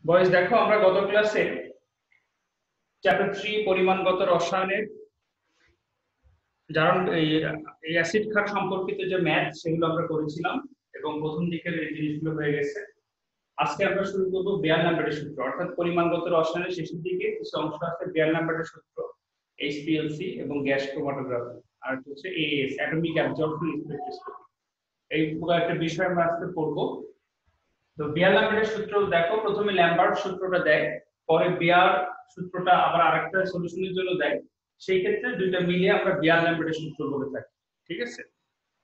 বয়স দেখো, আমরা গত ক্লাসে চ্যাপ্টার 3 পরিমাণগত রসায়নের যারা এই অ্যাসিড ক্ষার সম্পর্কিত যে ম্যাথ সেগুলো আমরা করেছিলাম এবং প্রথম দিকের এই জিনিসগুলো হয়ে গেছে। আজকে আমরা শুরু করব বেয়ার নাম্বারের সূত্র, অর্থাৎ পরিমাণগত রসায়নের শেষের দিকে কিছু অংশ আছে বেয়ার নাম্বারের সূত্র, এইচপিএলসি এবং গ্যাস ক্রোমাটোগ্রাফি, আর হচ্ছে এএস অ্যাটমিক অ্যাবজর্পশন স্পেকট্রোস্কোপি। এই পুরো একটা বিষয় আমরা আজকে পড়ব। তো বেয়ার ল্যাম্বার্টের সূত্র দেখো, প্রথমে ল্যাম্বার্ট সূত্রটা দেয়, পরে বেয়ার সূত্রটা আবার আরেকটা সলিউশনের জন্য দেয়। সেই ক্ষেত্রে দুইটা মিলিয়ে আমরা বেয়ার ল্যাম্বার্টের সূত্র বলে থাকি। ঠিক আছে,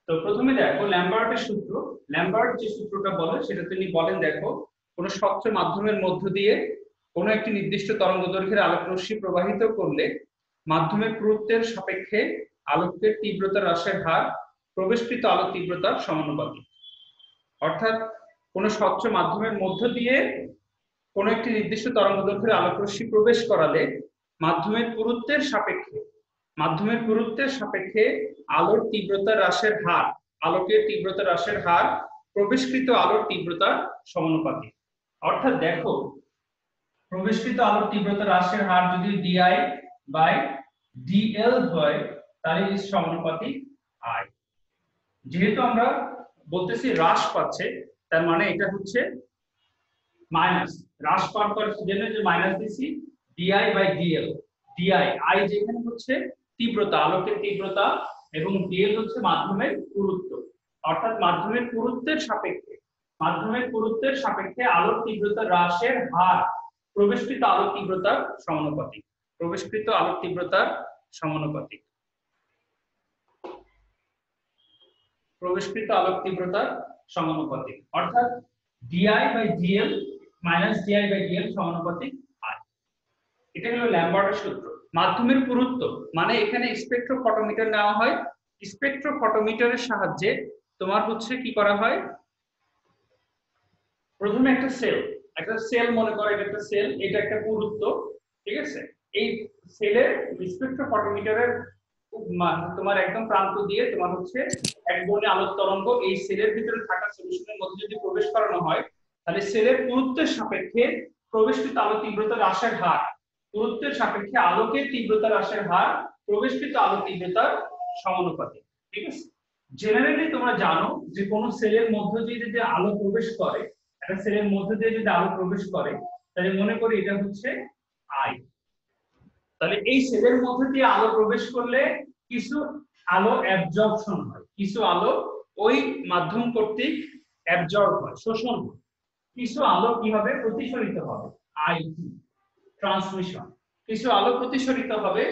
তো প্রথমে দেখো ল্যাম্বার্টের সূত্র। ল্যাম্বার্ট যে সূত্রটা বলে সেটা তিনি বলেন, দেখো কোনো স্বচ্ছ মাধ্যমের মধ্য দিয়ে কোনো একটি নির্দিষ্ট তরঙ্গ দৈর্ঘ্যের আলোক রশ্মি প্রবাহিত করলে মাধ্যমের পুরুত্বের সাপেক্ষে আলোকের তীব্রতা হ্রাসের হার প্রবেশকৃত আলোক তীব্রতার সমানুপাতিক। অর্থাৎ কোন স্বচ্ছ মাধ্যমের মধ্য দিয়ে কোন একটি নির্দিষ্ট তরঙ্গ দৈর্ঘ্যের আলোক রশ্মি প্রবেশ করালে মাধ্যমের পুরুত্বের সাপেক্ষে আলোর তীব্রতা হ্রাসের হার, আলোকের তীব্রতা হ্রাসের হার প্রবেশকৃত আলোর তীব্রতার সমানুপাতিক। অর্থাৎ দেখো, প্রবেশকৃত আলোর তীব্রতা হ্রাসের হার যদি ডিআই বাই ডিএল হয় তাহলে ইজ সমানুপাতিক আই। যেহেতু আমরা বলতেছি হ্রাস পাচ্ছে, তার মানে এটা হচ্ছে মাইনাস, হ্রাস পাওয়ার পর জন্য যে মাইনাস দিছি d I by d l. D I I যেখানে হচ্ছে তীব্রতা, আলোকের তীব্রতা, এবং ডিএল হচ্ছে মাধ্যমের পুরুত্ব। অর্থাৎ মাধ্যমের পুরুত্বের সাপেক্ষে আলোর তীব্রতা হ্রাসের হার প্রবেশকৃত আলোক তীব্রতার সমানুপাতিক। প্রবেশকৃত আলোক তীব্রতার সমানুপাতিক। প্রবেশকৃত আলোক তীব্রতার সমানুপাতিক। অর্থাৎ d I by d l minus DI by d l সমানুপাতিক আই। এটা হলো ল্যাম্বার্টের সূত্র। মাধ্যমের পুরুত্ব মানে এখানে স্পেকট্রোফটোমিটার নেওয়া হয়। স্পেকট্রোফটোমিটারের সাহায্যে তোমার হচ্ছে কি করা হয়, প্রথমে একটা সেল মনে করো, এটা একটা সেল, এটা একটা পুরুত্ব। ঠিক আছে, এই সেলের স্পেকট্রোফটোমিটারের তোমার একদম প্রান্ত দিয়ে তোমার হচ্ছে এক বর্ণে আলোক তরঙ্গ এই সেলের ভিতরে থাকা সলিউশনের মধ্যে যদি প্রবেশ করানো হয়, তাহলে সেলের পুরুত্বের সাপেক্ষে প্রবেশকৃত আলো তীব্রতা হ্রাসের হার, পুরুত্বের সাপেক্ষে আলোকের তীব্রতা হ্রাসের হার প্রবেশকৃত আলো তীব্রতার সমানুপাতিক। ঠিক আছে, জেনারেলি তোমরা জানো যে কোন সেলের মধ্য দিয়ে যদি আলো প্রবেশ করে, একটা সেলের মধ্য দিয়ে যদি আলো প্রবেশ করে, তাহলে মনে করি এটা হচ্ছে আই। তাহলে এই সেলের মধ্যে দিয়ে আলো প্রবেশ করলে কিছু আলো অ্যাবজর্পশন হয়, কিছু আলো ওই মাধ্যম কর্তৃক অ্যাবজর্ব হয়, শোষণ হয়। কিছু আলো কি হবে, প্রতিসরিত হবে, আইটি ট্রান্সমিশন। কিছু আলো প্রতিসরিত হবে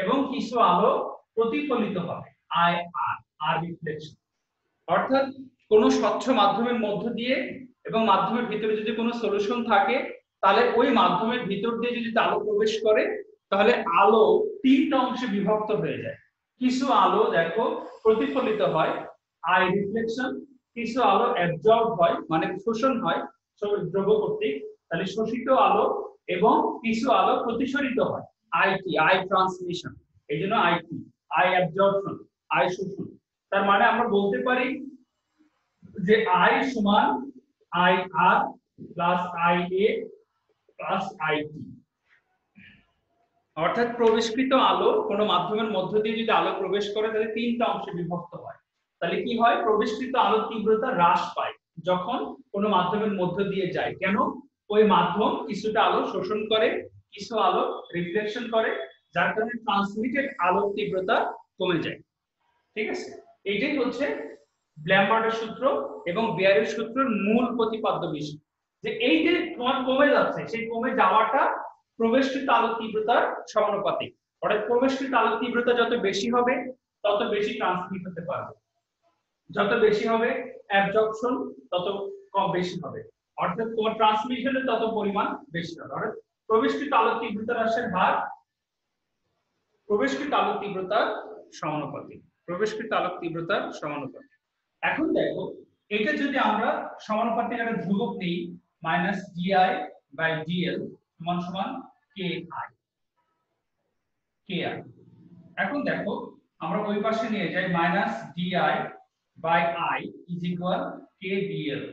এবং কিছু আলো প্রতিফলিত হবে, আই আর, আর রিফ্লেকশন। অর্থাৎ কোন স্বচ্ছ মাধ্যমের মধ্য দিয়ে এবং মাধ্যমের ভিতরে যদি কোনো সলিউশন থাকে, তাহলে ওই মাধ্যমের ভিতর দিয়ে যদি আলো প্রবেশ করে, তাহলে আলো তিনটা অংশে বিভক্ত হয়ে যায়। কিছু আলো দেখো প্রতিফলিত হয়, আই রিফ্লেকশন। কিছু আলো অ্যাবজর্ব হয় মানে শোষণ হয় দ্রব্য কর্তৃক, তাহলে শোষিত আলো। এবং কিছু আলো প্রতিসরিত হয়, আইটি, আই ট্রান্সমিশন। এই জন্য আইটি, আই অ্যাবজর্পশন, আই শোষণ। তার মানে আমরা বলতে পারি যে আই সমান I R plus I A plus I T. অর্থাৎ প্রবেশকৃত আলো কোন মাধ্যমের মধ্য দিয়ে যদি আলো প্রবেশ করে, তাহলে তিনটা অংশে বিভক্ত হয়। তাহলে কি হয়, প্রবেশকৃত আলোর তীব্রতা হ্রাস পায় যখন কোনো মাধ্যমের মধ্য দিয়ে যায়। কেন, ওই মাধ্যম কিছুটা আলো শোষণ করে, কিছু আলো রিফ্লেকশন করে, যার কারণে ট্রান্সমিটেড আলোর তীব্রতা কমে যায়। ঠিক আছে, এইটাই হচ্ছে ল্যাম্বার্টের সূত্র এবং বেয়ারের সূত্রের মূল প্রতিপাদ্য বিষয়, যে এই যে তোমার কমে যাচ্ছে, সেই কমে যাওয়াটা প্রবেশকৃত আলোক তীব্রতার সমানুপাতিক। অর্থাৎ প্রবেশকৃত আলোক তীব্রতা যত বেশি হবে তত বেশি ট্রান্সমিট হতে পারবে, যত বেশি হবে অ্যাবজর্পশন তত কম বেশি হবে, অর্থাৎ তোমার ট্রান্সমিশনের তত পরিমাণ বেশি হবে। অর্থাৎ প্রবেশকৃত আলোক তীব্রতা হ্রাসের হার প্রবেশকৃত আলোক তীব্রতার সমানুপাতিক। প্রবেশকৃত আলোক তীব্রতার সমানুপাতিক। এখন দেখো, এটা যদি আমরা সমানুপাতিক একটা ধ্রুবক নেই, মাইনাস ডিআই বাই ডিএল সমান সমান কে আই, কে আই। এখন দেখো আমরা ওই পাশে নিয়ে যাই, minus DI by I is equal k d l.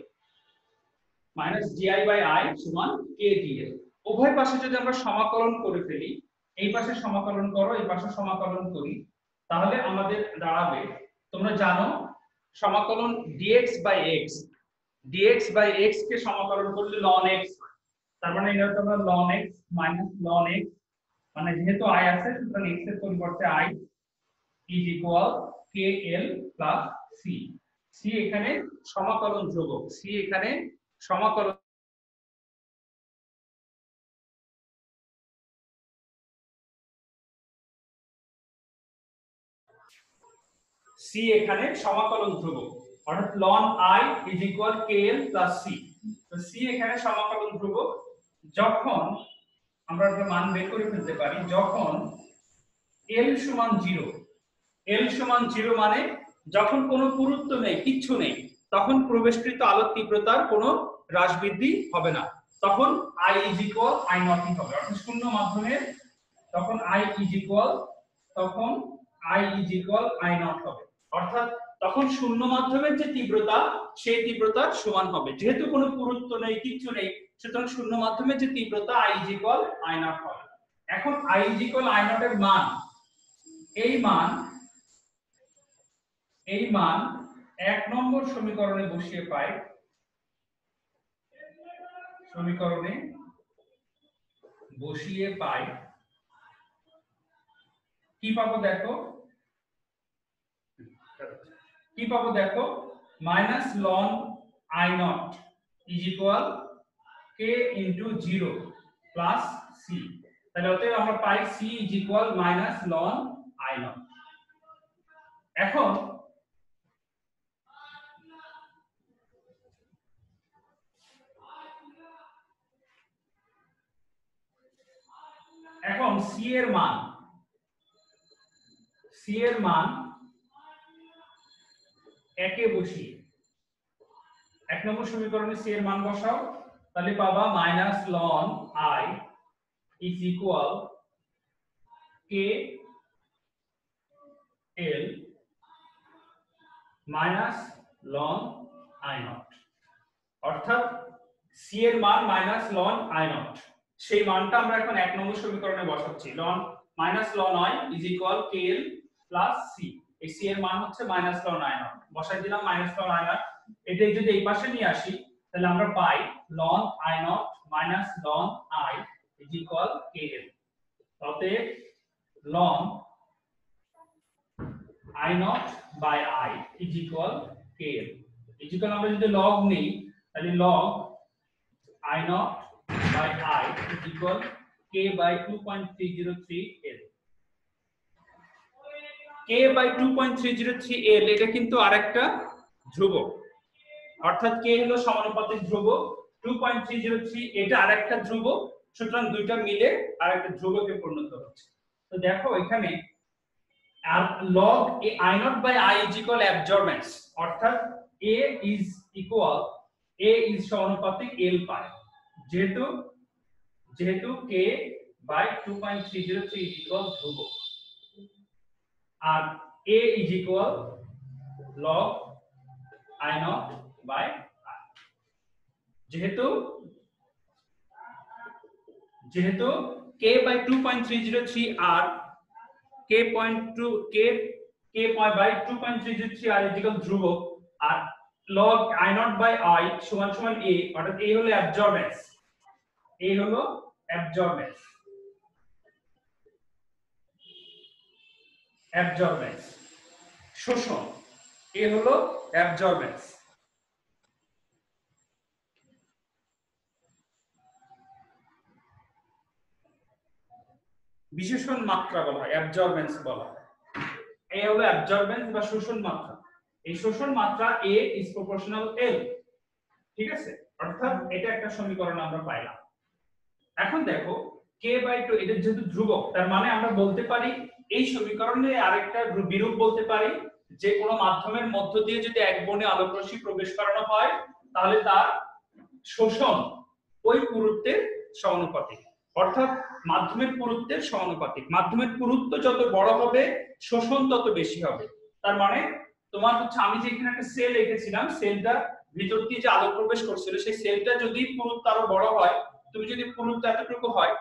Minus DI by I সমান কে ডিএল। উভয় পাশে যদি আমরা সমাকলন করে ফেলি, এই পাশে সমাকলন করো, এই পাশে সমাকলন করি, তাহলে আমাদের দাঁড়াবে, তোমরা জানো সমাকলন dx by x, dx by x কে সমাকলন করলে ln x, তার মানে এটা হলো ln x minus ln x, মানে যেহেতু i আছে সুতরাং x এর পরিবর্তে i is equal kl plus c। c এখানে সমাকলন ধ্রুবক, c এখানে সমাকলন c এখানে সমাকলন ধ্রুবক, অর্থাৎ ln i is equal kl plus c। তো c এখানে সমাকলন ধ্রুবক, যখন আমরা একটা মান বের করে ফেলতে পারি, যখন l সমান 0, l সমান 0 মানে যখন কোনো পুরুত্ব নেই, কিচ্ছু নেই, তখন প্রবেশকৃত আলোর তীব্রতার কোনো হ্রাস বৃদ্ধি হবে না, তখন i is equal i naught হবে, অর্থাৎ শূন্য মাধ্যমে তখন i is equal i naught হবে, অর্থাৎ তখন শূন্য মাধ্যমের যে তীব্রতা সেই তীব্রতার সমান হবে, যেহেতু কোনো পুরুত্ব নেই, কিচ্ছু নেই, সুতরাং শূন্য মাধ্যমের যে তীব্রতা i is equal i naught হবে। এখন i is equal i naught এর মান, এই মান 1 নম্বর সমীকরণে বসিয়ে পাই, কি পাবো দেখো, minus ln i naught is equal k into 0 plus c, তাহলে অতএব আমরা পাই c is equal minus ln i naught। এখন c এর মান একে বসিয়ে 1 নম্বর সমীকরণে c এর মান বসাও, তাহলে পাবা minus ln i is equal k l minus ln i naught, অর্থাৎ c এর মান মাইনাস ln i naught, সেই মানটা আমরা এখন 1 নম্বর সমীকরণে বসাচ্ছি, minus ln i is equal kl plus c, এই c এর মান হচ্ছে মাইনাস ln i naught, বসাই দিলাম মাইনাস ln i naught। এটাই যদি এই পাশে নিয়ে আসি তাহলে আমরা পাই ln i naught minus ln i is equal kl, অতএব ln i naught by i is equal kl, equal আমরা যদি log নেই তাহলে log i naught by i is equal k by 2.303l, k by 2.303l এটা কিন্তু আরেকটা ধ্রুবক, অর্থাৎ k হলো সমানুপাতিক ধ্রুবক, 2.303 এটা আরেকটা ধ্রুবক, সুতরাং দুইটা মিলে আরেকটা ধ্রুবকে পরিণত হচ্ছে। তো দেখো এখানে আর log i naught by i is equal absorbance, অর্থাৎ a is সমানুপাতিক l পাই, যেহেতু k by 2.303 is equal ধ্রুবক, আর a is equal log i naught by i, যেহেতু k by 2.303 R k by 2.303 r is equal ধ্রুবক, আর log i naught by i সমান সমান a, অর্থাৎ a হলো absorbance, শোষণ, a হলো absorbance। বিশেষণ মাত্রা বলা হয়, absorbance বলা হয়, এই হলো absorbance বা শোষণ মাত্রা, এই শোষণ মাত্রা a is proportional l, ঠিক আছে, অর্থাৎ এটা একটা সমীকরণ আমরা পাইলাম। এখন দেখো k by 2 এটা যেহেতু ধ্রুবক, তার মানে আমরা বলতে পারি এই সমীকরণে আরেকটা বিরূপ বলতে পারি, যে কোনো মাধ্যমের মধ্য দিয়ে যদি এক বর্ণে আলোক রশ্মি প্রবেশ করানো হয় তাহলে তার শোষণ ওই পুরুত্বের সমানুপাতিক, অর্থাৎ মাধ্যমের পুরুত্বের সমানুপাতিক, মাধ্যমের পুরুত্ব যত বড় হবে শোষণ তত বেশি হবে। তার মানে তোমার হচ্ছে আমি যে এখানে একটা সেল এঁকেছিলাম, সেলটা ভিতর দিয়ে যে আলো প্রবেশ করছিল সেই সেলটা যদি পুরুত্ব আরো বড় হয়, তুমি যদি পুরুত্ব এতটুকু হয়,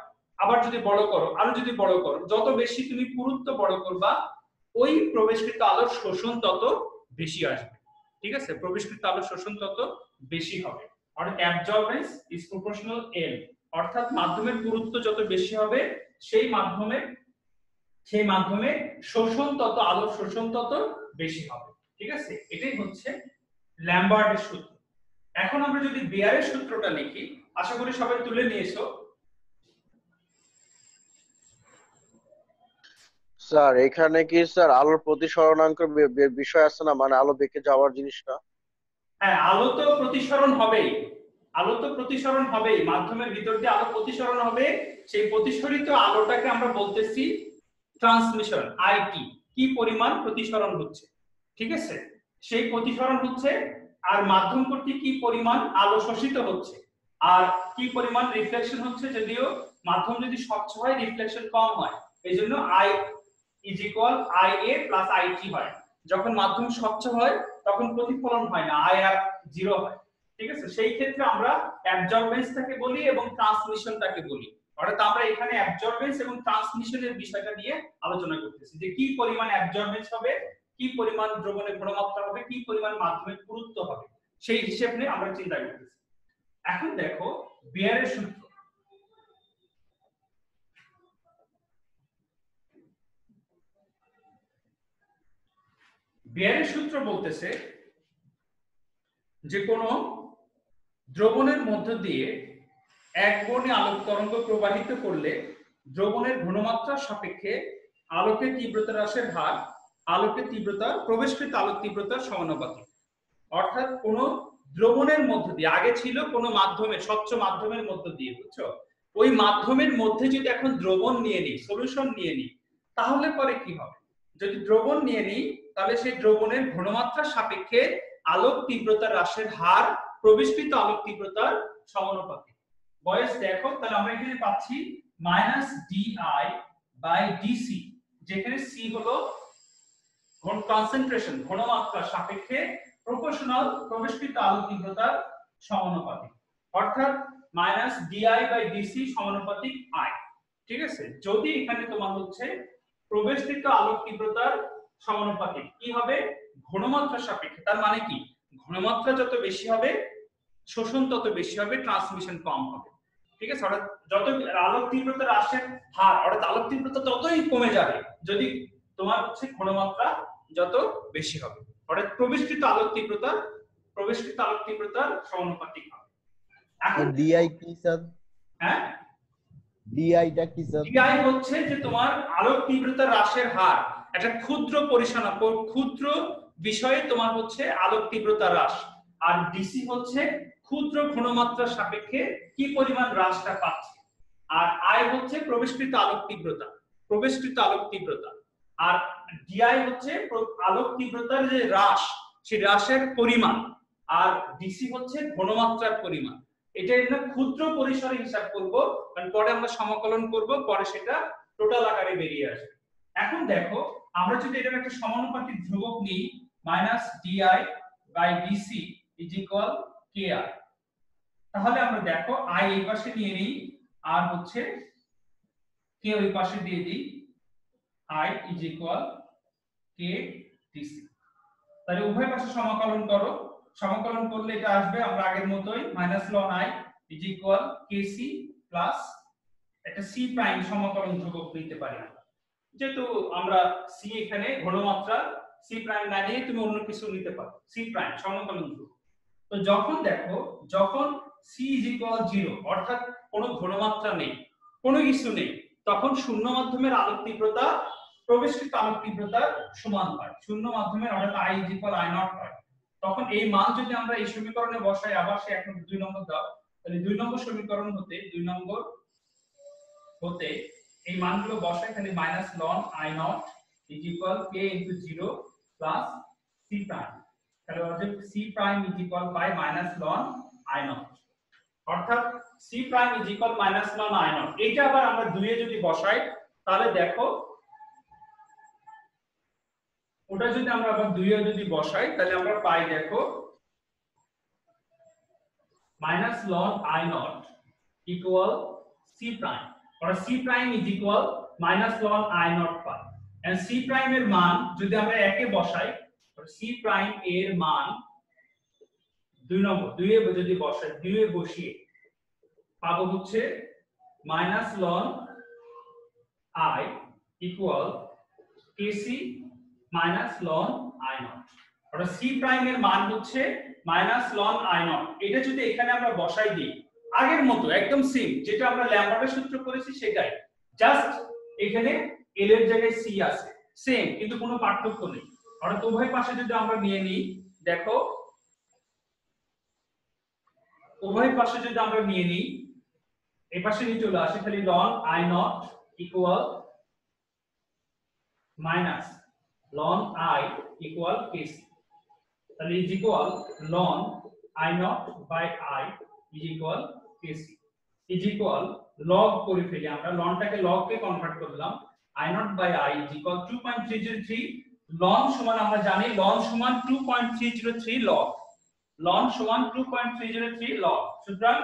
আবার যদি বড় করো, আরো যদি বড় করো, যত বেশি তুমি পুরুত্ব বড় করবা ওই প্রবেশকৃত আলোর শোষণ তত বেশি আসবে। ঠিক আছে, প্রবেশকৃত আলোর শোষণ তত বেশি হবে। অর্থাৎ অ্যাবজর্বেন্স ইজ প্রপোর্শনাল এল, অর্থাৎ মাধ্যমের পুরুত্ব যত বেশি হবে সেই মাধ্যমে শোষণ তত, আলোর শোষণ তত বেশি হবে। ঠিক আছে, এটাই হচ্ছে ল্যাম্বার্টের সূত্র। এখন আমরা যদি বেয়ারের সূত্রটা লিখি, আশা করি সবাই তুলে নিয়েছো। স্যার এখানে কি স্যার আলোর প্রতিসরণাঙ্ক বিষয় আছে না, মানে আলো বেঁকে যাওয়ার জিনিসটা? হ্যাঁ, আলো তো প্রতিসরণ হবেই, আলো তো প্রতিসরণ হবেই, মাধ্যমের ভিতর দিয়ে আলো প্রতিসরণ হবে। সেই প্রতিসরিত আলোটাকে আমরা বলতেছি ট্রান্সমিশন, আইটি, কি পরিমাণ প্রতিসরণ হচ্ছে। ঠিক আছে, সেই প্রতিসরণ হচ্ছে, আর মাধ্যম কর্তৃক কি পরিমাণ আলো শোষিত হচ্ছে, আর কি পরিমাণ রিফ্লেকশন হচ্ছে। যদিও মাধ্যম যদি স্বচ্ছ হয় রিফ্লেকশন কম হয়, এই জন্য I is equal I A plus I T হয়। যখন মাধ্যম স্বচ্ছ হয় তখন প্রতিফলন হয় না, আই আর জিরো হয়। ঠিক আছে, সেই ক্ষেত্রে আমরা অ্যাবজর্বেন্সটাকে বলি এবং ট্রান্সমিশনটাকে বলি। অর্থাৎ আমরা এখানে অ্যাবজর্বেন্স এবং ট্রান্সমিশনের বিষয়টা নিয়ে আলোচনা করতেছি, যে কি পরিমাণ অ্যাবজর্বেন্স হবে, কি পরিমাণ দ্রবণের ঘনমাত্রা হবে, কি পরিমাণ মাধ্যমের পুরুত্ব হবে, সেই হিসেব নিয়ে আমরা চিন্তা করতেছি। এখন দেখো বেয়ারের সূত্র। বেয়ারের সূত্র বলতেছে যে কোনো দ্রবণের মধ্য দিয়ে এক বর্ণে আলোক তরঙ্গ প্রবাহিত করলে দ্রবণের ঘনমাত্রার সাপেক্ষে আলোকের তীব্রতা হ্রাসের হার আলোকের তীব্রতা, প্রবেশকৃত আলোক তীব্রতার সমানুপাতিক। অর্থাৎ কোন দ্রবণের মধ্য দিয়ে, আগে ছিল কোন মাধ্যমে, স্বচ্ছ মাধ্যমের মধ্য দিয়ে, বুঝছো, ওই মাধ্যমের মধ্যে যদি এখন দ্রবণ নিয়ে নিই, সলিউশন নিয়ে নিই, তাহলে পরে কি হবে? যদি দ্রবণ নিয়ে নিই তাহলে সেই দ্রবণের ঘনমাত্রার সাপেক্ষে আলোক তীব্রতা হ্রাসের হার প্রবেশকৃত আলোক তীব্রতার সমানুপাতিক। বয়স দেখো, তাহলে আমরা এখানে পাচ্ছি মাইনাস ডিআই বাই ডিসি, যেখানে সি হলো কনসেন্ট্রেশন, ঘনমাত্রার সাপেক্ষে প্রপোর্শনাল প্রবেশকৃত আলোক তীব্রতার সমানুপাতিক। অর্থাৎ মাইনাস ডিআই বাই ডিসি সমানুপাতিক আই। ঠিক আছে, যদি এখানে তোমার হচ্ছে প্রবেশকৃত আলোক তীব্রতার সমানুপাতিক কি হবে? ঘনমাত্রার সাপেক্ষে। তার মানে কি, ঘনমাত্রা যত বেশি হবে শোষণ তত বেশি হবে, ট্রান্সমিশন কম হবে। ঠিক আছে, অর্থাৎ যত আলোক তীব্রতা হ্রাসের হার, অর্থাৎ আলোক তীব্রতা ততই কমে যাবে যদি তোমার হচ্ছে ঘনমাত্রা যত বেশি হবে। অর্থাৎ প্রবেশকৃত আলোক তীব্রতার সমানুপাতিক হবে। এখন ডিআই কি স্যার? হ্যাঁ, ডিআইটা কি স্যার? ডিআই হচ্ছে যে তোমার আলোক তীব্রতা হ্রাসের হার, একটা ক্ষুদ্র পরিসীমা, ক্ষুদ্র বিষয়ে তোমার হচ্ছে আলোক তীব্রতা হ্রাস, আর ডিসি হচ্ছে ক্ষুদ্র ঘনমাত্রার সাপেক্ষে কি পরিমাণ হ্রাসটা পাচ্ছে, আর আই হচ্ছে প্রবেশকৃত আলোক তীব্রতা, আর ডিআই হচ্ছে আলোক তীব্রতার যে হ্রাস, সেই হ্রাসের পরিমাণ, আর ডিসি হচ্ছে ঘনমাত্রার পরিমাণ। এটা আমরা ক্ষুদ্র পরিসরে হিসাব করব, কারণ পরে আমরা সমাকলন করব, পরে সেটা টোটাল আকারে বেরিয়ে আসবে। এখন দেখো, আমরা যদি এটার একটা সমানুপাতিক ধ্রুবক নিই, minus DI by D C is equal K R, তাহলে আমরা দেখো আই এই পাশে নিয়ে নিই, আর হচ্ছে কে ওই পাশে দিয়ে দিই, I is equal K DC. তাহলে উভয় পাশে সমাকলন করো, সমাকলন করলে এটা আসবে আমরা আগের মতোই, minus ln I is equal k c plus একটা সি প্রাইম সমাকলন ধ্রুবক নিতে পারি আমরা, যেহেতু আমরা সি এখানে ঘনমাত্রা, সি প্রাইম না নিয়ে তুমি অন্য কিছু নিতে পারো, সি প্রাইম সমাকলন ধ্রুবক। তো যখন দেখো, যখন সি ইজ ইকুয়াল 0, অর্থাৎ কোনো ঘনমাত্রা নেই, কোনো কিছু নেই, তখন শূন্য মাধ্যমের আলোক তীব্রতা প্রবেশকৃত আলোক তীব্রতার সমান হয়। শূন্য মাধ্যমের অর্থাৎ I is equal I not হয়। তখন এই মান যদি আমরা এই সমীকরণে বসাই, আবার সে এখন 2 নম্বর দাও, তাহলে 2 নম্বর সমীকরণ হতে এই মানগুলো বসাই, তাহলে minus ln I naught is equal K into 0 plus C prime, তাহলে অর্থাৎ C prime is equal by minus ln I naught, অর্থাৎ C prime is equal minus ln I naught. এইটা আবার আমরা 2 এ যদি বসাই, তাহলে দেখো ওটা যদি আমরা আবার 2 এ যদি বসাই, তাহলে আমরা পাই দেখো minus ln I naught equal C prime, or C prime is equal minus ln I naught pi, and C prime এর মান যদি আমরা একে বসাই, C prime এর মান 2 নম্বর 2 এ যদি বসাই, 2 এ বসিয়ে পাবো হচ্ছে minus ln I equal KC minus ln I naught, অর্থাৎ C prime এর মান হচ্ছে minus ln I naught। এটা যদি এখানে আমরা বসাই দিই আগের মতো একদম সেম, যেটা আমরা ল্যাম্বার্টের সূত্র করেছি সেটাই, জাস্ট এখানে L এর জায়গায় C আছে, সেম, কিন্তু কোনো পার্থক্য নেই। অর্থাৎ উভয় পাশে যদি আমরা নিয়ে নিই, দেখো উভয় পাশে যদি আমরা নিয়ে নিই, এই পাশে নিয়ে চলে আসে খালি ln I naught equal minus ln I equal KC, তাহলে is equal ln I naught by I is equal KC is equal log করে ফেলি আমরা, ln টাকে log কে কনভার্ট করলাম, I naught by I is equal 2.303, ln সমান আমরা জানি ln সমান 2.303 log, ln সমান 2.303 log, সুতরাং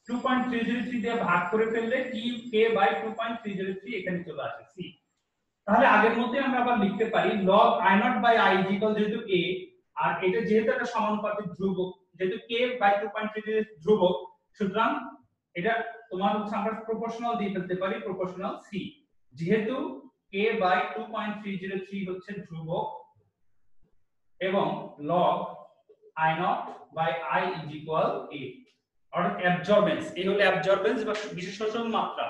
2.303 দিয়ে ভাগ করে ফেললে t k by 2.303 এখানে চলে আসে c। তাহলে আগের মতই আমরা আবার লিখতে পারি log I naught by I is equal যেহেতু a, আর এটা যেহেতু একটা সমানুপাতিক ধ্রুবক, যেহেতু k by 2.303 ধ্রুবক, সুতরাং এটা তোমার হচ্ছে আমরা প্রপোর্শনাল দিয়ে ফেলতে পারি, প্রপোর্শনাল c, যেহেতু k by 2.303 হচ্ছে ধ্রুবক এবং log I naught by I is equal a, অর্থাৎ অ্যাবজর্বেন্স, এই হলো অ্যাবজর্বেন্স বা বিশেষ শোষণ মাত্রা।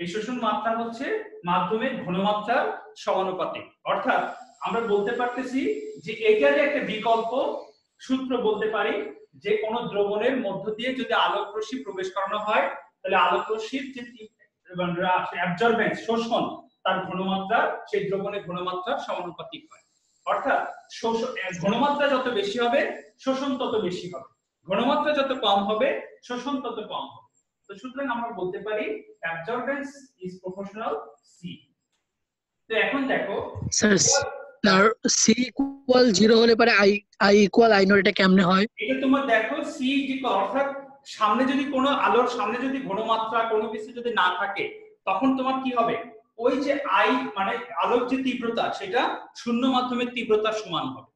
এই শোষণ মাত্রা হচ্ছে মাধ্যমের ঘনমাত্রার সমানুপাতিক, অর্থাৎ আমরা বলতে পারতেছি যে এটার একটা বিকল্প সূত্র বলতে পারি, যে কোন দ্রবণের মধ্য দিয়ে যদি আলোক রশ্মি প্রবেশ করানো হয় তাহলে আলোক রশ্মির যে অ্যাবজর্বেন্স শোষণ তার ঘনমাত্রা সেই দ্রবণের ঘনমাত্রার সমানুপাতিক হয়। অর্থাৎ ঘনমাত্রা যত বেশি হবে শোষণ তত বেশি হবে, ঘনমাত্রা যত কম হবে শোষণ তত কম হবে। তো সুতরাং আমরা বলতে পারি অ্যাবজর্বেন্স ইজ প্রপোর্শনাল সি। তো এখন দেখো স্যার c ইকুয়াল 0 হলে পরে I ইকুয়াল I naught, এটা কেমনে হয়? এটা তোমার দেখো সি ইকুয়াল, অর্থাৎ সামনে যদি কোনো আলোর সামনে যদি ঘনমাত্রা কোনো কিছু যদি না থাকে তখন তোমার কি হবে, ওই যে আই মানে আলোর যে তীব্রতা সেটা শূন্য মাধ্যমের তীব্রতার সমান হবে।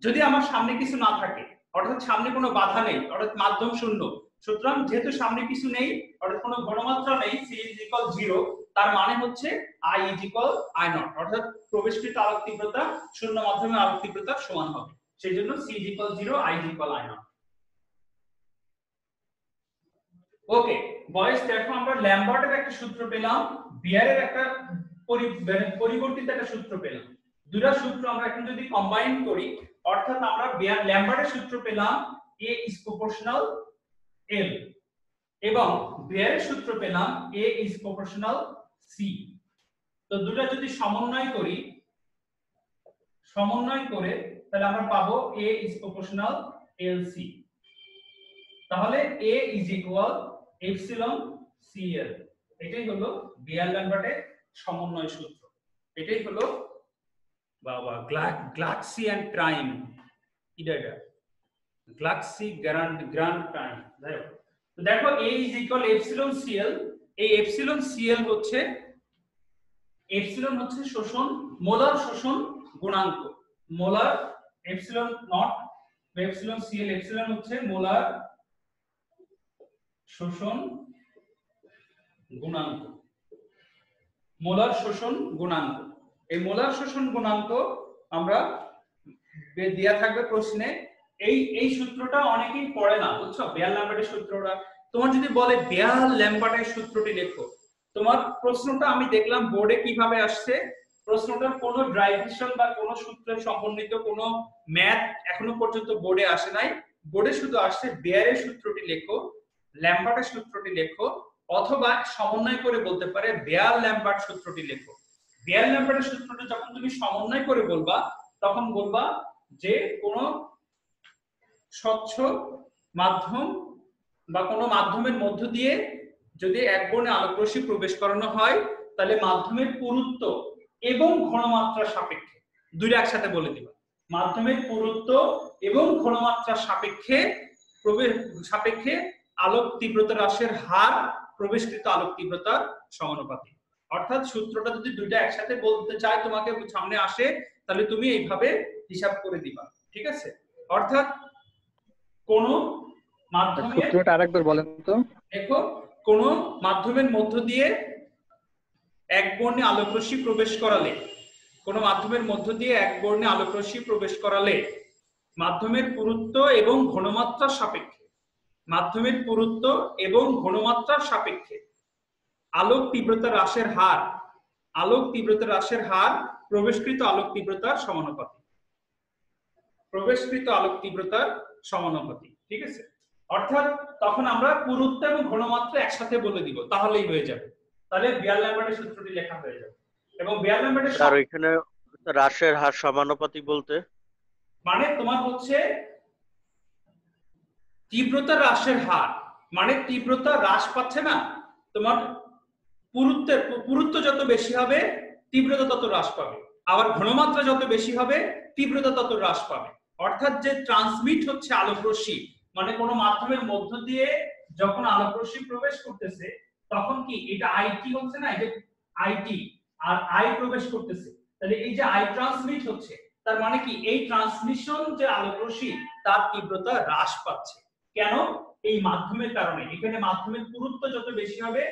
যদি আমার সামনে কিছু না থাকে, অর্থাৎ সামনে কোনো বাধা নেই, অর্থাৎ মাধ্যম শূন্য, সুতরাং যেহেতু সামনে কিছু নেই অর্থাৎ কোনো ঘনমাত্রা নেই, c is equal 0, তার মানে হচ্ছে I is equal I naught, অর্থাৎ প্রবেশকৃত আলোক তীব্রতা শূন্য মাধ্যমের আলোক তীব্রতার সমান হবে, সেই জন্য c is equal 0, I is equal I naught। ওকে বয়েস, দেখো আমরা ল্যাম্বার্টের একটা সূত্র পেলাম, বিয়ারের একটা পরিবর্তিত একটা সূত্র পেলাম, দুটো সূত্র আমরা এখন যদি কম্বাইন করি, অর্থাৎ আমরা ল্যাম্বার্টের সূত্র পেলাম A is proportional L এবং বিয়ারের সূত্র পেলাম A is proportional C। তো দুটো যদি সমন্বয় করে তাহলে আমরা পাবো A is proportional LC, তাহলে A is equal epsilon CL, এটাই হলো বিয়ার ল্যাম্বার্টের সমন্বয় সূত্র, এটাই হলো বাবা গ্লাক্সি এন্ড প্রাইম, এটা গ্লাক্সি গ্র্যান্ড প্রাইম। তো দেখো A is equal epsilon CL, এই epsilon CL হচ্ছে শোষণ, মোলার শোষণ গুণাঙ্ক, molar epsilon not epsilon CL, epsilon হচ্ছে মোলার শোষণ গুণাঙ্ক, মোলার শোষণ গুণাঙ্ক। এই মোলার শোষণ গুণাঙ্ক আমরা দেয়া থাকবে প্রশ্নে, এই সূত্রটা অনেকেই পড়ে না, বুঝছো, বেয়ার ল্যাম্বার্টের সূত্রটা। তোমার যদি বলে বেয়ার ল্যাম্বার্টের সূত্রটি লেখো, তোমার প্রশ্নটা আমি দেখলাম বোর্ডে কিভাবে আসছে, প্রশ্নটার কোনো ডেরিভেশন বা কোনো সূত্রের সমন্বিত কোনো ম্যাথ এখনো পর্যন্ত বোর্ডে আসে নাই, বোর্ডে শুধু আসছে বেয়ারের সূত্রটি লেখো, ল্যাম্বার্টের সূত্রটি লেখো, অথবা সমন্বয় করে বলতে পারে বেয়ার ল্যাম্বার্ট সূত্রটি লেখো। বেয়ার ল্যাম্বার্টের সূত্রটি যখন তুমি সমন্বয় করে বলবা তখন বলবা যে কোনো স্বচ্ছ মাধ্যম বা কোনো মাধ্যমের মধ্য দিয়ে যদি এক বর্ণে আলোক রশ্মি প্রবেশ করানো হয় তাহলে মাধ্যমের পুরুত্ব এবং ঘনমাত্রার সাপেক্ষে, দুইটা একসাথে বলে দিবা, মাধ্যমের পুরুত্ব এবং ঘনমাত্রার সাপেক্ষে সাপেক্ষে আলোক তীব্রতা হ্রাসের হার প্রবেশকৃত আলোক তীব্রতার সমানুপাতিক। অর্থাৎ সূত্রটা যদি দুইটা একসাথে বলতে চায় তোমাকে সামনে আসে, তাহলে তুমি এইভাবে হিসাব করে দিবা, ঠিক আছে? অর্থাৎ কোন মাধ্যমে, সূত্রটা আরেকবার বলেন তো। দেখো, কোন মাধ্যমের মধ্য দিয়ে একবর্ণে আলোকরশ্মি প্রবেশ করালে, কোন মাধ্যমের মধ্য দিয়ে একবর্ণে আলোকরশ্মি প্রবেশ করালে মাধ্যমের পুরুত্ব এবং ঘনমাত্রার সাপেক্ষে, মাধ্যমের পুরুত্ব এবং ঘনমাত্রার সাপেক্ষে আলোক তীব্রতা হ্রাসের হার, আলোক তীব্রতা হ্রাসের হার প্রবেশকৃত আলোক তীব্রতার সমানুপাতিক, প্রবেশকৃত আলোক তীব্রতার সমানুপাতিক, ঠিক আছে? অর্থাৎ তখন আমরা পুরুত্ব এবং ঘনমাত্রা একসাথে বলে দিব, তাহলেই হয়ে যাবে। তাহলে বিয়ার-ল্যাম্বার্টের সূত্রটি লেখা হয়ে যাবে। এবং বিয়ার-ল্যাম্বার্টের আর এখানে হ্রাসের হার সমানুপাতিক বলতে মানে তোমার হচ্ছে তীব্রতা হ্রাসের হার, মানে তীব্রতা হ্রাস পাচ্ছে না, তোমার পুরুত্ব যত বেশি হবে তীব্রতা তত হ্রাস পাবে, আবার ঘনমাত্রা যত বেশি হবে তীব্রতা তত হ্রাস পাবে। অর্থাৎ যে ট্রান্সমিট হচ্ছে আলোকরশ্মি, মানে কোনো মাধ্যমের মধ্য দিয়ে যখন আলোকরশ্মি প্রবেশ করতেছে তখন কি এটা আইটি হচ্ছে না, এই যে আইটি আর আই প্রবেশ করতেছে, তাহলে এই যে আই ট্রান্সমিট হচ্ছে, তার মানে কি এই ট্রান্সমিশন যে আলোকরশ্মি তার তীব্রতা হ্রাস পাচ্ছে। কেন? এই মাধ্যমের কারণে। এখানে মাধ্যমের পুরুত্ব যত বেশি হবে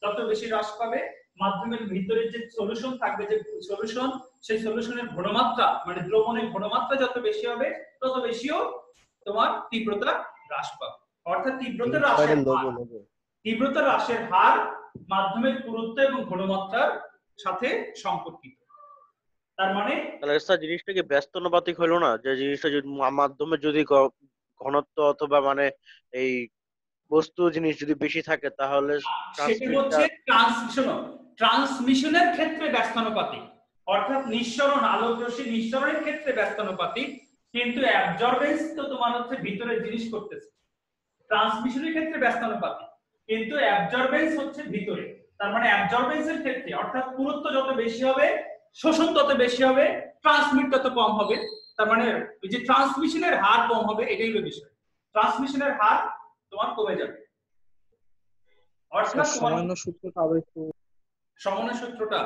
তত বেশি হ্রাস পাবে, মাধ্যমের ভিতরে যে সলিউশন থাকবে, যে সলিউশন, সেই সলিউশনের ঘনমাত্রা মানে দ্রবণের ঘনমাত্রা যত বেশি হবে তত বেশিও তোমার তীব্রতা হ্রাস পাবে। অর্থাৎ তীব্রতা হ্রাসের হার মাধ্যমের পুরুত্ব এবং ঘনমাত্রার সাথে সম্পর্কিত। তার মানে তাহলে স্যার জিনিসটা কি ব্যস্তানুপাতিক হলো না, যে জিনিসটা যদি মাধ্যমে যদি ঘনত্ব অথবা মানে এই বস্তু জিনিস যদি বেশি থাকে তাহলে সেটা হচ্ছে ট্রান্সমিশনের ক্ষেত্রে ব্যস্তানুপাতিক, অর্থাৎ নিঃসরণ, আলোকরশ্মি নিঃসরণের ক্ষেত্রে ব্যস্তানুপাতিক, কিন্তু অ্যাবজর্বেন্স তো তোমার হচ্ছে ভিতরে জিনিস করতেছে। ট্রান্সমিশনের ক্ষেত্রে ব্যস্তানুপাতিক কিন্তু অ্যাবজর্বেন্স হচ্ছে ভিতরে, তার মানে অ্যাবজর্বেন্সের ক্ষেত্রে অর্থাৎ পুরুত্ব যত বেশি হবে শোষণ তত বেশি হবে, ট্রান্সমিট তত কম হবে। তার মানে ওই যে ট্রান্সমিশনের হার কম হবে, এটাই হলো বিষয়। ট্রান্সমিশনের হার তোমার কমে যাবে। অর্থাৎ সামান্য সূত্রটা আবার একটু। সমন্বয় সূত্রটা,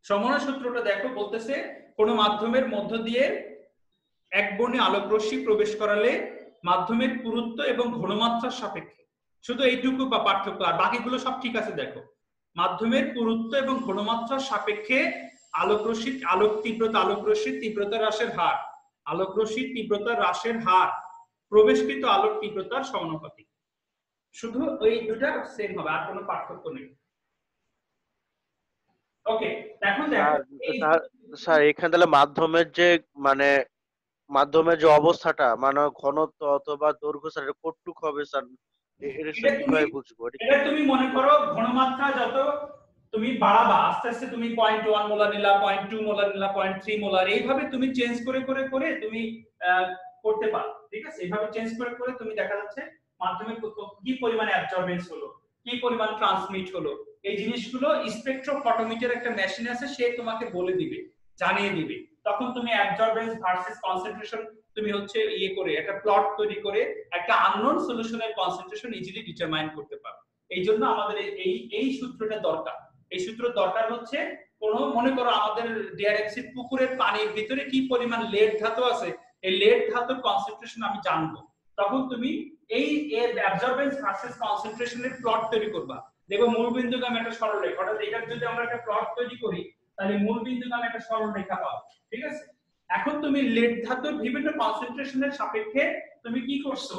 সমন্বয় সূত্রটা দেখো, বলতেছে কোন মাধ্যমের মধ্য দিয়ে একবর্ণে আলোকরশ্মি প্রবেশ করালে মাধ্যমের পুরুত্ব এবং ঘনমাত্রার সাপেক্ষে, শুধু এইটুকু বা পার্থক্য, আর বাকিগুলো সব ঠিক আছে। দেখো, মাধ্যমের পুরুত্ব এবং ঘনমাত্রার সাপেক্ষে আলোকরশ্মির তীব্রতা হ্রাসের হার, আলোকরশ্মির তীব্রতা হ্রাসের হার প্রবেশকৃত আলোক তীব্রতার সমানুপাতিক। শুধু ওই দুটা সেম হবে, আর কোনো পার্থক্য নেই। ওকে, এখন দেখো স্যার এখানে তাহলে মাধ্যমের যে মানে মাধ্যমের যে অবস্থাটা মানে ঘনত্ব অথবা দৈর্ঘ্য স্যার এটা কতটুকু হবে স্যার, এটা কিভাবে বুঝবো? এটা তুমি মনে করো ঘনমাত্রা যত তুমি বাড়াবা, আস্তে আস্তে তুমি 0.1 মোলার নিলা, 0.2 মোলার নিলা, 0.3 মোলার, এইভাবে তুমি চেঞ্জ করে করে করে তুমি করতে পারো, ঠিক আছে? এইভাবে চেঞ্জ করে করে তুমি দেখা যাচ্ছে মাধ্যমে কি পরিমাণে অ্যাবজর্বেন্স হলো, কি পরিমাণ ট্রান্সমিট হলো, এই জিনিসগুলো স্পেকট্রোফটোমিটার একটা মেশিন আছে, সে তোমাকে বলে দিবে, জানিয়ে দিবে। তখন তুমি অ্যাবজর্বেন্স ভার্সেস কনসেন্ট্রেশন তুমি হচ্ছে ইয়ে করে একটা প্লট তৈরি করে একটা আননোন সলিউশনের কনসেন্ট্রেশন ইজিলি ডিটারমাইন করতে পারো। এই জন্য আমাদের এই সূত্রটা দরকার। এই সূত্র দরকার হচ্ছে কোন, মনে করো আমাদের ডিআরএক্সির পুকুরের পানির ভিতরে কি পরিমাণ লেড ধাতু আছে, এই লেড ধাতুর কনসেন্ট্রেশন আমি জানবো, তখন তুমি এই অ্যাবজর্বেন্স ভার্সেস কনসেন্ট্রেশনের প্লট তৈরি করবা। দেখো মূল বিন্দুগামী একটা সরলরেখা, অর্থাৎ এটার যদি আমরা একটা প্লট তৈরি করি তাহলে মূল বিন্দুগামী একটা সরলরেখা পাবো, ঠিক আছে? এখন তুমি লেড ধাতুর বিভিন্ন কনসেন্ট্রেশনের সাপেক্ষে তুমি কি করছো,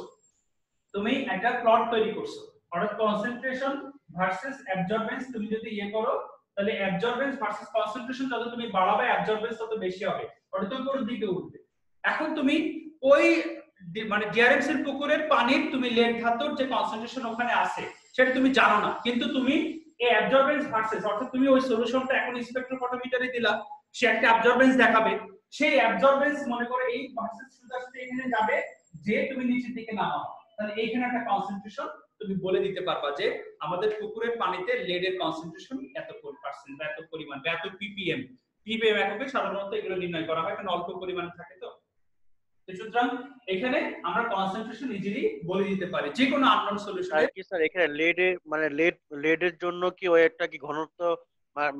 তুমি একটা প্লট তৈরি করছো, অর্থাৎ কনসেন্ট্রেশন ভার্সেস অ্যাবজর্বেন্স তুমি যদি ইয়ে করো তাহলে অ্যাবজর্বেন্স ভার্সেস কনসেন্ট্রেশন যত তুমি বাড়াবে অ্যাবজর্বেন্স তত বেশি হবে, অর্থাৎ উপরের দিকে উঠবে। এখন তুমি ওই মানে ডিআরএক্স এর পুকুরের পানির তুমি লেড ধাতুর যে কনসেন্ট্রেশন ওখানে আছে সেটা তুমি জানো না, কিন্তু তুমি এই অ্যাবজর্বেন্স ভার্সেস, অর্থাৎ তুমি ওই সলিউশনটা এখন স্পেকট্রোফটোমিটারে দিলা, সে একটা অ্যাবজর্বেন্স দেখাবে, সেই অ্যাবজর্বেন্স মনে করে এই ভার্সেস সোজা এখানে যাবে, যে তুমি নিচের দিকে নামাও, তাহলে এইখানে একটা কনসেন্ট্রেশন তুমি বলে দিতে পারবা যে আমাদের পুকুরের পানিতে লেডের কনসেন্ট্রেশন এত % বা এত পরিমাণ বা এত ppm এককে সাধারণত এগুলো নির্ণয় করা হয়, কারণ অল্প পরিমাণে থাকে তো। তো সুতরাং এখানে আমরা কনসেন্ট্রেশন ইজিলি বলে দিতে পারি যে কোনো আননোন আর সলিউশনে। কি স্যার এখানে লেডের জন্য কি ওই একটা কি ঘনত্ব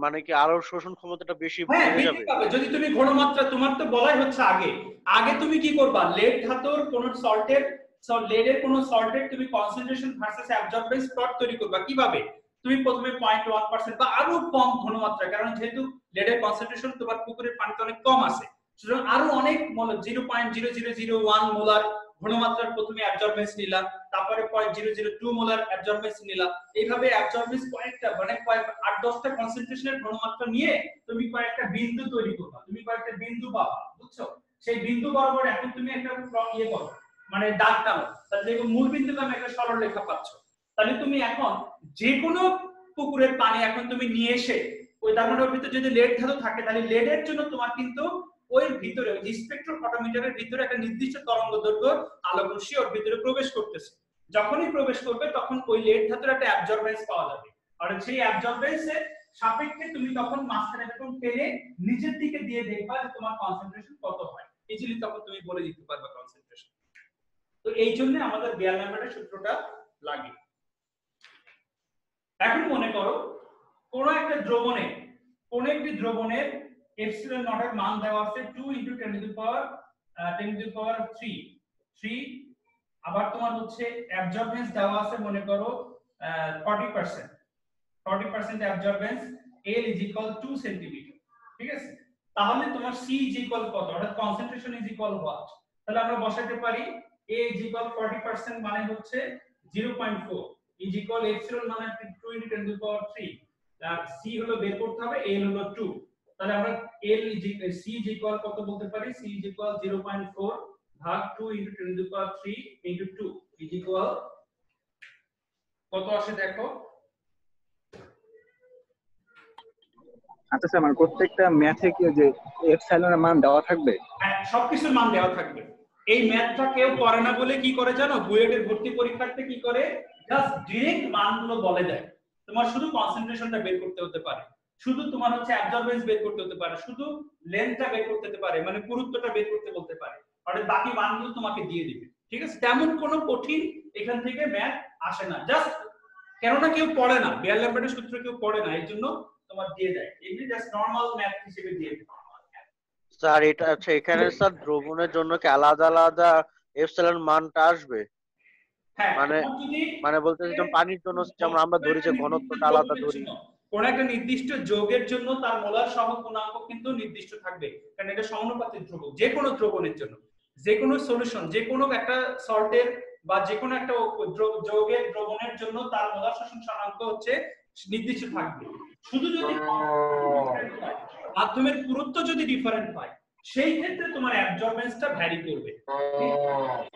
মানে কি আরো শোষণ ক্ষমতাটা বেশি হ্যাঁ বেড়ে বৃদ্ধি যাবে? পাবে যদি তুমি ঘনমাত্রা, তোমার তো বলাই হচ্ছে আগে আগে তুমি কি করবা, লেড ধাতুর কোন সল্টের লেডের কোন সল্টের তুমি কনসেন্ট্রেশন ভার্সেস অ্যাবজর্বেন্স প্লট তৈরি করবা কিভাবে? তুমি প্রথমে 0.1% বা আরো কম ঘনমাত্রা, কারণ যেহেতু লেডের কনসেন্ট্রেশন তোমার পুকুরের পানিতে অনেক কম আছে, সুতরাং আরো অনেক 0.0001 মোলার ঘনমাত্রার প্রথমে অ্যাবজর্বেন্স নিলা, তারপরে 0.002 মোলার অ্যাবজর্বেন্স নিলা, এইভাবে অ্যাবজর্বেন্স কয়েকটা মানে 8-10টা কনসেন্ট্রেশনের ঘনমাত্রা নিয়ে তুমি কয়েকটা বিন্দু তৈরি করবা, তুমি কয়েকটা বিন্দু পাবা, বুঝছো? সেই বিন্দু বরাবর এখন তুমি একটা ইয়ে করো, মানে দাগ টানো, তাহলে দেখো মূল বিন্দুতে আমি একটা সরল রেখা পাচ্ছ। তাহলে তুমি এখন যে কোনো পুকুরের পানি এখন তুমি নিয়ে এসে ওই দাগটার ভিতরে যদি লেড ধাতু থাকে, তাহলে লেডের জন্য তোমার কিন্তু ওই ভিতরে ওই স্পেকট্রোফটোমিটারের ভিতরে একটা নির্দিষ্ট তরঙ্গ দৈর্ঘ্য আলোক রশ্মি ওর ভিতরে প্রবেশ করতেছে। যখনই প্রবেশ করবে তখন ওই লেড ধাতুর একটা অ্যাবজর্বেন্স পাওয়া যাবে, আর সেই অ্যাবজর্বেন্সের সাপেক্ষে তুমি তখন মাঝখানে এরকম টেনে নিচের দিকে দিয়ে দেখবা যে তোমার কনসেন্ট্রেশন কত হয়, ইজিলি তখন তুমি বলে দিতে পারবে কনসেন্ট্রেশন। তো এই জন্য আমাদের বেয়ার ল্যাম্বার্টের সূত্রটা লাগে। এখন মনে করো কোন একটা দ্রবণের এপসিলন নট এর মান দেওয়া আছে 2 × 10⁻³ আবার তোমার হচ্ছে অ্যাবজর্বেন্স দেওয়া আছে মনে করো 40% অ্যাবজর্বেন্স, L = 2 সেমি, ঠিক আছে? তাহলে তোমার C = কত, অর্থাৎ কনসেন্ট্রেশন what? তাহলে আমরা বসাতে পারি A = 40% মানে হচ্ছে 0.4, এপসিলন মানে 2 × 10⁻³ আর C হলো বের করতে হবে, L হলো 2, তাহলে আমরা C কত বলতে পারি, C = 0.4 ভাগ 2 × 10⁻³ × 2 কত আসে দেখো। আচ্ছা স্যার, মানে প্রত্যেকটা ম্যাথে কি যে এপসাইলনের মান দেওয়া থাকবে? হ্যাঁ সবকিছুর মান দেওয়া থাকবে। এই ম্যাথটা কেউ করে না বলে কি করে জানো, বুয়েটের ভর্তি পরীক্ষাতে কি করে, জাস্ট ডাইরেক্ট মানগুলো বলে দেয়। তোমার শুধু কনসেন্ট্রেশনটা বের করতে হতে পারে, শুধু তোমার হচ্ছে অ্যাবজর্বেন্স বের করতে হতে পারে, শুধু লেন্থটা বের করতে হতে পারে, মানে পুরুত্বটা বের করতে বলতে পারে, আর বাকি মানগুলো তোমাকে দিয়ে দিবে, ঠিক আছে? তেমন কোনো কঠিন এখান থেকে ম্যাথ আসে না, জাস্ট কেননা কেউ পড়ে না, বেয়ার ল্যাম্বার্টের সূত্র কেউ পড়ে না, এই জন্য তোমার দিয়ে দেয়, এমনি জাস্ট নরমাল ম্যাথ হিসেবে দিয়ে দেয়। স্যার এটা আচ্ছা এখানে স্যার দ্রবণের জন্য কি আলাদা আলাদা এপসিলন মানটা আসবে? হ্যাঁ মানে মানে বলতে যেমন পানির জন্য যেমন আমরা ধরি যে ঘনত্বটা আলাদা ধরি, কোন একটা নির্দিষ্ট যৌগের জন্য তার মোলার সহগ গুণাঙ্ক কিন্তু নির্দিষ্ট থাকবে, কারণ এটা সমানুপাতিক দ্রবক। যে কোনো দ্রবণের জন্য, যে কোনো সলিউশন, যে কোনো একটা সল্টের বা যে কোনো একটা যৌগের দ্রবণের জন্য তার মোলার শোষণ সহাঙ্ক হচ্ছে নির্দিষ্ট থাকবে। শুধু যদি মাধ্যমের পুরুত্ব যদি ডিফারেন্ট হয়, সেই ক্ষেত্রে তোমার অ্যাবজর্বেন্সটা ভ্যারি করবে,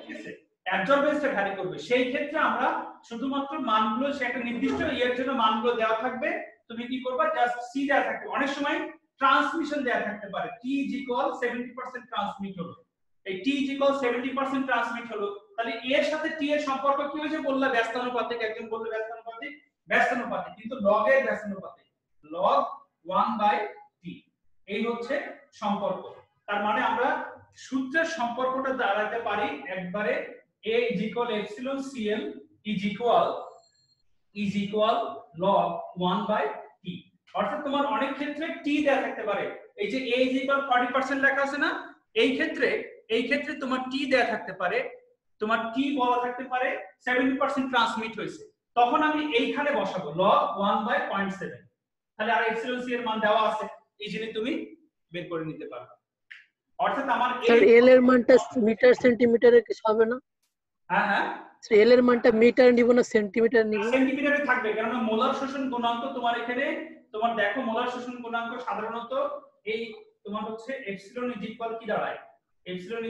ঠিক আছে? অ্যাবজর্বেন্সটা ভ্যারি করবে, সেই ক্ষেত্রে আমরা শুধুমাত্র মানগুলো সে একটা নির্দিষ্ট ইয়ের জন্য মানগুলো দেওয়া থাকবে, তুমি কি করবা, জাস্ট সি দেওয়া থাকবে। অনেক সময় ট্রান্সমিশন দেওয়া থাকতে পারে, T = 70% ট্রান্সমিট হলো, এই T = 70% ট্রান্সমিট হলো, তাহলে এর সাথে T এর সম্পর্ক কি হয়েছে বললা, ব্যস্তানুপাতিক, একজন বললো ব্যস্তানুপাতিক, কিন্তু লগ এর ব্যস্তানুপাতিক, log 1/T, এই হচ্ছে সম্পর্ক। তার মানে আমরা সূত্রের সম্পর্কটা দাঁড়াতে পারি একবারে A = epsilon CL is equal log 1/T, অর্থাৎ তোমার অনেক ক্ষেত্রে T দেয়া থাকতে পারে, এই যে A = 40% লেখা আছে না, এই ক্ষেত্রে তোমার T দেয়া থাকতে পারে, তোমার T বলা থাকতে পারে 70% ট্রান্সমিট হয়েছে, তখন আমি এইখানে বসাবো log 1/0.7, তাহলে আর epsilon C এর মান দেওয়া আছে, ইজিলি তুমি বের করে নিতে পারবে। অর্থাৎ আমার স্যার এল এর মানটা মিটার সেন্টিমিটারে কিছু হবে না? হ্যাঁ এল এর মানটা মিটার নিব না সেন্টিমিটার নিব? সেন্টিমিটারে থাকবে, কারণ মোলার শোষণ গুণাঙ্ক তোমার এখানে, তোমার দেখো মোলার শোষণ গুণাঙ্ক সাধারণত এই তোমার হচ্ছে এপসিলন = কি দাঁড়ায়, এপসিলন =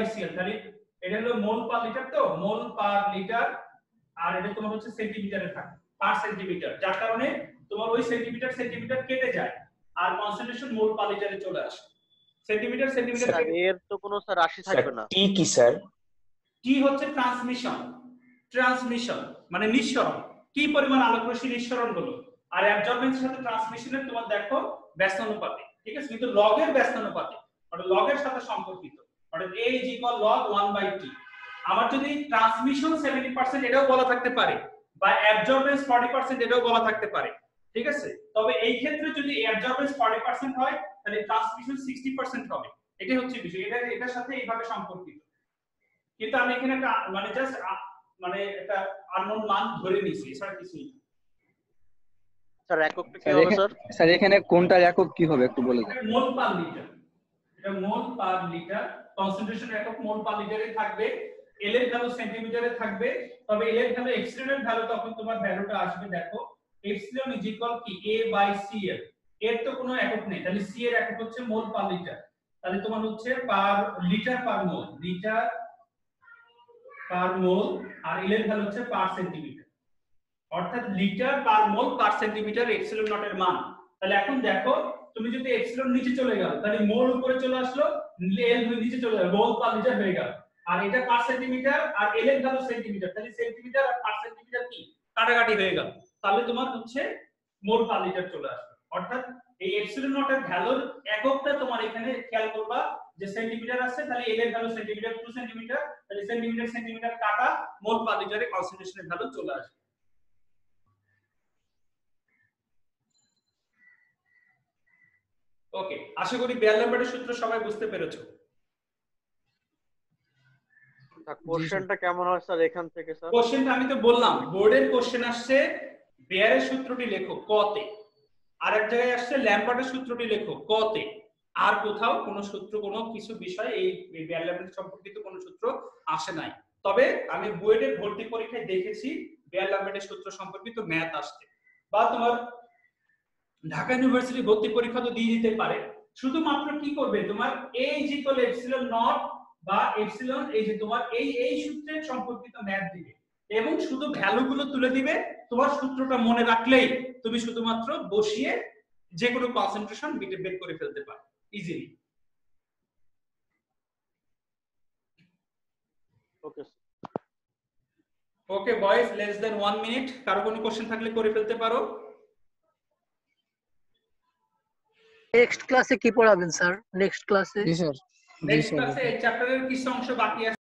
A/CL, তাহলে এটা হলো মোল পার লিটার, তো মোল পার লিটার, আর এটা তোমার হচ্ছে সেন্টিমিটারে থাকে পার সেন্টিমিটার, যার কারণে তোমার ওই সেন্টিমিটার কেটে যায় আর কনসেন্ট্রেশন মোল পার লিটারে চলে আসে। সেন্টিমিটার এর তো কোনো স্যার রাশি থাকবে না। টি কি স্যার? টি হচ্ছে ট্রান্সমিশন মানে নিঃসরণ, কি পরিমাণ আলোক রশ্মি নিঃসরণ হলো, আর অ্যাবজর্বেন্সের সাথে ট্রান্সমিশনের তোমার দেখো ব্যস্তানুপাতিক, ঠিক আছে? কিন্তু লগের ব্যস্তানুপাতিক, মানে লগের সাথে সম্পর্কিত, অর্থাৎ a is equal log 1/t। আমার যদি ট্রান্সমিশন 70% এটাও বলা থাকতে পারে বা অ্যাবজর্বেন্স 40% এটাও বলা থাকতে পারে, ঠিক আছে? তবে এই ক্ষেত্রে যদি অ্যাবজর্বেন্স 40% হয় তাহলে ট্রান্সমিশন 60% হবে। এটাই হচ্ছে বিষয়, এটার সাথে এইভাবে সম্পর্কিত। কিন্তু আমি এখানে একটা মানে জাস্ট মানে একটা আননোন মান ধরে নিয়েছি, এছাড়া কিছুই না। স্যার এককটা কি হবে স্যার? স্যার এখানে কোনটার একক কি হবে একটু বলে দিন। মোল পার লিটার, এটা মোল পার লিটার, কনসেন্ট্রেশন একক মোল পার লিটারে থাকবে, এল এর ভ্যালু সেন্টিমিটারে থাকবে। তবে এল এর ভ্যালু এপসিলন এর ভ্যালু তখন তোমার ভ্যালুটা আসবে, দেখো এপসিলন ইজ ইকুয়াল কি a বাই cl, এর তো কোনো একক নেই, তাহলে c এর একক হচ্ছে মোল পার লিটার, তাহলে তোমার হচ্ছে পার লিটার পার মোল, লিটার পার মোল, আর এল এর ভ্যালু হচ্ছে পার সেন্টিমিটার, অর্থাৎ litre per mole per centimetre epsilon not এর মান। তাহলে এখন দেখো তুমি যদি এপসিলন নিচে চলে গেল তাহলে মোল উপরে চলে আসলো, এল নিচে চলে গেল, মোল পার লিটার হয়ে গেল। আর এটা পার সেন্টিমিটার আর এল এর ভ্যালু সেন্টিমিটার, তাহলে সেন্টিমিটার আর পার সেন্টিমিটার কি কাটাকাটি হয়ে গেল, তাহলে তোমার হচ্ছে মোল পার লিটার চলে আসবে। অর্থাৎ এই এপসিলন নট এর ভ্যালুর এককটা তোমার এখানে খেয়াল করবা যে সেন্টিমিটার আছে, তাহলে এল এর ভ্যালু সেন্টিমিটার, 2 সেন্টিমিটার, তাহলে সেন্টিমিটার সেন্টিমিটার কাটা মোল পার লিটারে কনসেন্ট্রেশনের ভ্যালু চলে আসবে। ওকে, আশা করি বেয়ারল্যাম্বার্টের সূত্র সবাই বুঝতে পেরেছো। কোশ্চেনটা কেমন হয় স্যার এখান থেকে স্যার? কোশ্চেনটা আমি তো বললাম বোর্ডের কোশ্চেন আসছে বেয়ারের সূত্রটি লেখো ক তে, আর এক জায়গায় আসছে ল্যাম্বার্টের সূত্রটি লেখো ক তে, আর কোথাও কোনো সূত্র কোনো কিছু বিষয় এই বেয়ারল্যাম্বার্ট সম্পর্কিত কোনো সূত্র আসে নাই। তবে আমি বুয়েটের ভর্তি পরীক্ষায় দেখেছি বেয়ারল্যাম্বার্টের সূত্র সম্পর্কিত ম্যাথ আসছে, বা তোমার ঢাকা ইউনিভার্সিটি ভর্তি পরীক্ষা তো দিয়ে দিতে পারে। শুধুমাত্র কি করবে, তোমার a is equal epsilon not বা এপসিলন, এই যে তোমার এই সূত্রের সম্পর্কিত ম্যাথ দিবে এবং শুধু ভ্যালুগুলো তুলে দিবে, তোমার সূত্রটা মনে রাখলেই তুমি শুধুমাত্র বসিয়ে যে কোনো কনসেন্ট্রেশন বের করে ফেলতে পারো ইজিলি। ওকে ওকে বয়েজ, লেস দেন 1 মিনিট, কারো কোনো কোশ্চেন থাকলে করে ফেলতে পারো। নেক্সট ক্লাসে কি পড়াবেন স্যার? নেক্সট ক্লাসে নেক্সট ক্লাসে এই চ্যাপ্টারের কিছু অংশ বাকি আছে।